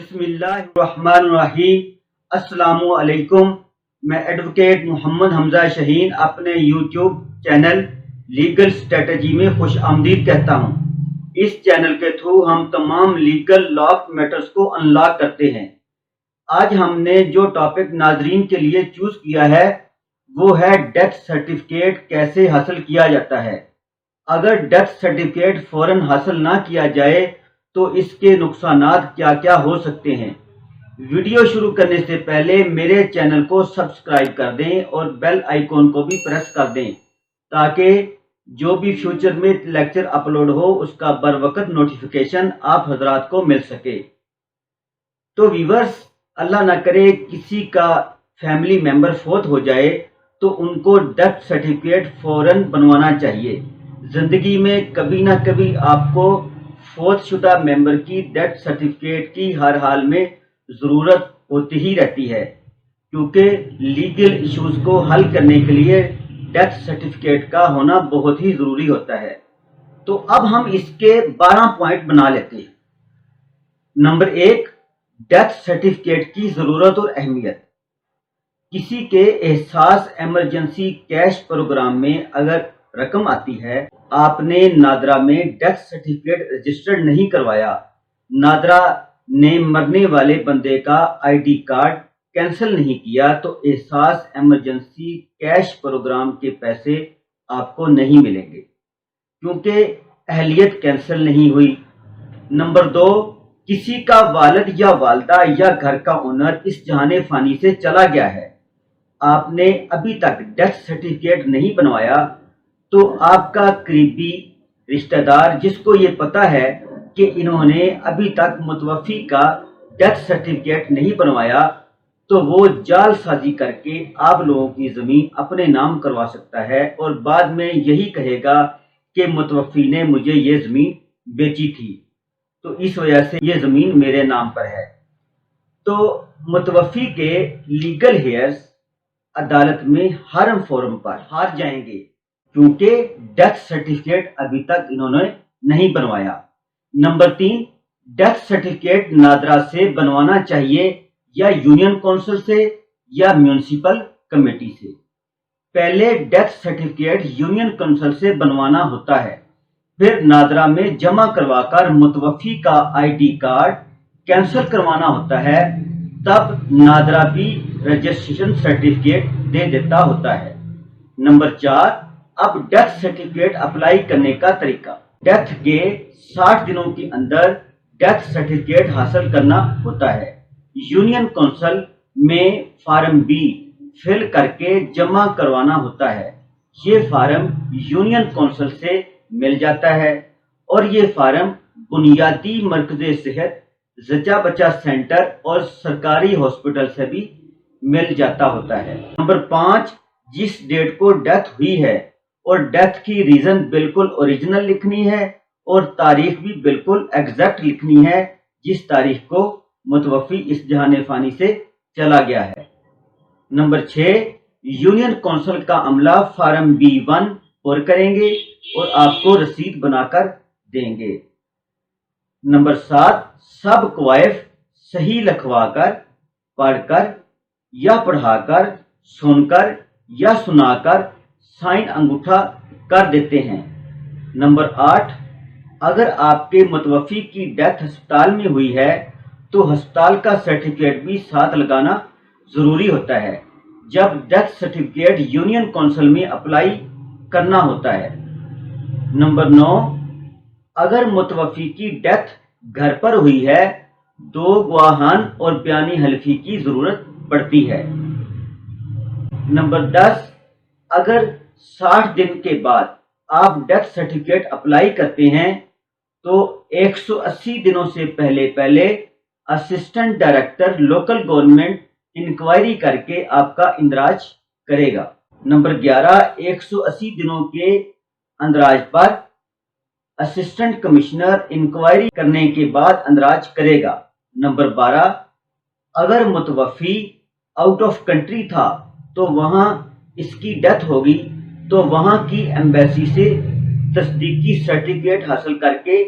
बिस्मिल्लाहिर्रहमानिर्रहीम। अस्सलामु अलैकुम। मैं एडवोकेट मोहम्मद हमजा शहीन अपने यूट्यूब चैनल लीगल स्ट्रेटजी में खुश आमदीद कहता हूँ। इस चैनल के थ्रू हम तमाम लीगल लॉ मैटर्स को अनलॉक करते हैं। आज हमने जो टॉपिक नाजरीन के लिए चूज किया है वो है डेथ सर्टिफिकेट कैसे हासिल किया जाता है। अगर डेथ सर्टिफिकेट फौरन हासिल ना किया जाए तो इसके नुकसानात क्या क्या हो सकते हैं। वीडियो शुरू करने से पहले मेरे चैनल को सब्सक्राइब कर दें और बेल आइकॉन को भी प्रेस कर दें ताकि जो भी फ्यूचर में लेक्चर अपलोड हो उसका बर वक्त नोटिफिकेशन आप हजरात को मिल सके। तो व्यूअर्स, अल्लाह ना करे किसी का फैमिली मेंबर फोत हो जाए तो उनको डेथ सर्टिफिकेट फौरन बनवाना चाहिए। जिंदगी में कभी ना कभी आपको फोत शुदा मेंबर की डेथ सर्टिफिकेट की हर हाल में ज़रूरत होती ही रहती है, क्योंकि लीगल इश्यूज को हल करने के लिए डेथ सर्टिफिकेट का होना बहुत ही ज़रूरी होता है। तो अब हम इसके 12 पॉइंट बना लेते हैं। नंबर 1, डेथ सर्टिफिकेट की ज़रूरत और अहमियत। किसी के एहसास इमरजेंसी कैश प्रोग्राम में अगर रकम आती है, आपने नादरा में डेथ सर्टिफिकेट रजिस्टर्ड नहीं करवाया, नादरा ने मरने वाले बंदे का आईडी कार्ड कैंसिल नहीं किया तो एहसास इमरजेंसी कैश प्रोग्राम के पैसे आपको नहीं मिलेंगे, क्योंकि अहलियत कैंसिल नहीं हुई। नंबर 2, किसी का वालिद या वालदा या घर का ओनर इस जहाने फानी से चला गया है, आपने अभी तक डेथ सर्टिफिकेट नहीं बनवाया तो आपका करीबी रिश्तेदार जिसको ये पता है कि इन्होंने अभी तक मुतवफ़ी का डेथ सर्टिफिकेट नहीं बनवाया तो वो जालसाजी करके आप लोगों की ज़मीन अपने नाम करवा सकता है और बाद में यही कहेगा कि मुतवफ़ी ने मुझे ये ज़मीन बेची थी तो इस वजह से ये ज़मीन मेरे नाम पर है। तो मुतवफ़ी के लीगल हेयर्स अदालत में हारम फोरम पर हार जाएंगे क्योंकि डेथ सर्टिफिकेट अभी तक इन्होंने नहीं बनवाया। नंबर 3, डेथ सर्टिफिकेट नादरा से बनवाना चाहिए या यूनियन काउंसिल से या म्यूनिसिपल कमेटी से। पहले डेथ सर्टिफिकेट यूनियन काउंसिल से बनवाना होता है, फिर नादरा में जमा करवाकर मुतवफ़ी का आईडी कार्ड कैंसिल करवाना होता है, तब नादरा भी रजिस्ट्रेशन सर्टिफिकेट दे देता होता है। नंबर 4, अब डेथ सर्टिफिकेट अप्लाई करने का तरीका। डेथ के 60 दिनों के अंदर डेथ सर्टिफिकेट हासिल करना होता है। यूनियन काउंसिल में फार्म बी फिल करके जमा करवाना होता है। ये फार्म यूनियन काउंसिल से मिल जाता है और ये फार्म बुनियादी मरकज़े सेहत, जचा बचा सेंटर और सरकारी हॉस्पिटल से भी मिल जाता होता है। नंबर 5, जिस डेट को डेथ हुई है और डेथ की रीजन बिल्कुल ओरिजिनल लिखनी है और तारीख भी बिल्कुल एग्जैक्ट लिखनी है जिस तारीख को मुतवफ़ी इस जहाने फानी से चला गया है। नंबर 6, यूनियन काउंसिल का अमला फार्म B1 और करेंगे और आपको रसीद बनाकर देंगे। नंबर 7, सब क्वाइफ सही लिखवाकर, पढ़कर या पढ़ाकर, सुनकर या सुनाकर साइन अंगूठा कर देते हैं। नंबर 8, अगर आपके मुतवफ़ी की डेथ अस्पताल में हुई है तो अस्पताल का सर्टिफिकेट भी साथ लगाना ज़रूरी होता है जब डेथ सर्टिफिकेट यूनियन काउंसिल में अप्लाई करना होता है। नंबर 9, अगर मुतवफ़ी की डेथ घर पर हुई है 2 गवाहान और बयानी हल्फी की ज़रूरत पड़ती है। नंबर 10, अगर 60 दिन के बाद आप डेथ सर्टिफिकेट अप्लाई करते हैं तो 180 दिनों से पहले assistant director local government inquiry करके आपका इंदराज करेगा। नंबर 11, 180 दिनों के अंदराज पर असिस्टेंट कमिश्नर इंक्वायरी करने के बाद अंदराज करेगा। नंबर 12, अगर मुतवफ़ी आउट ऑफ कंट्री था तो वहां इसकी डेथ होगी तो वहां की एम्बेसी से तस्दीकी सर्टिफिकेट हासिल करके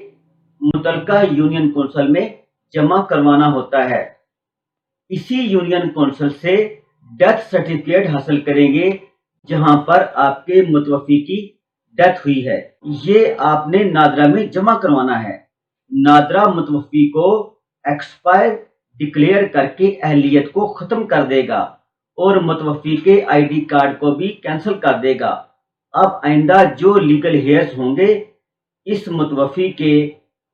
मुतलका यूनियन काउंसिल में जमा करवाना होता है। इसी यूनियन काउंसिल से डेथ सर्टिफिकेट हासिल करेंगे जहां पर आपके मुतवफ़ी की डेथ हुई है। ये आपने नादरा में जमा करवाना है। नादरा मुतवफ़ी को एक्सपायर डिक्लेयर करके अहलियत को ख़त्म कर देगा और मुतवफ़ी के ID कार्ड को भी कैंसिल कर देगा। अब आइंदा जो लीगल हेयर्स होंगे इस मुतवफ़ी के,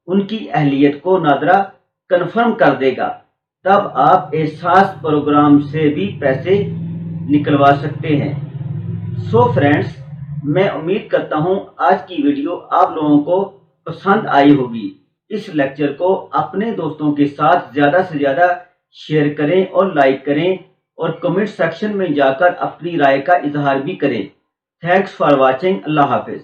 उनकी अहलियत को नादरा कन्फर्म कर देगा। तब आप एहसास प्रोग्राम से भी पैसे निकलवा सकते हैं। सो फ्रेंड्स, मैं उम्मीद करता हूँ आज की वीडियो आप लोगों को पसंद आई होगी। इस लेक्चर को अपने दोस्तों के साथ ज़्यादा से ज़्यादा शेयर करें और लाइक करें और कमेंट सेक्शन में जाकर अपनी राय का इजहार भी करें। Thanks for watching. अल्लाह हाफिज़।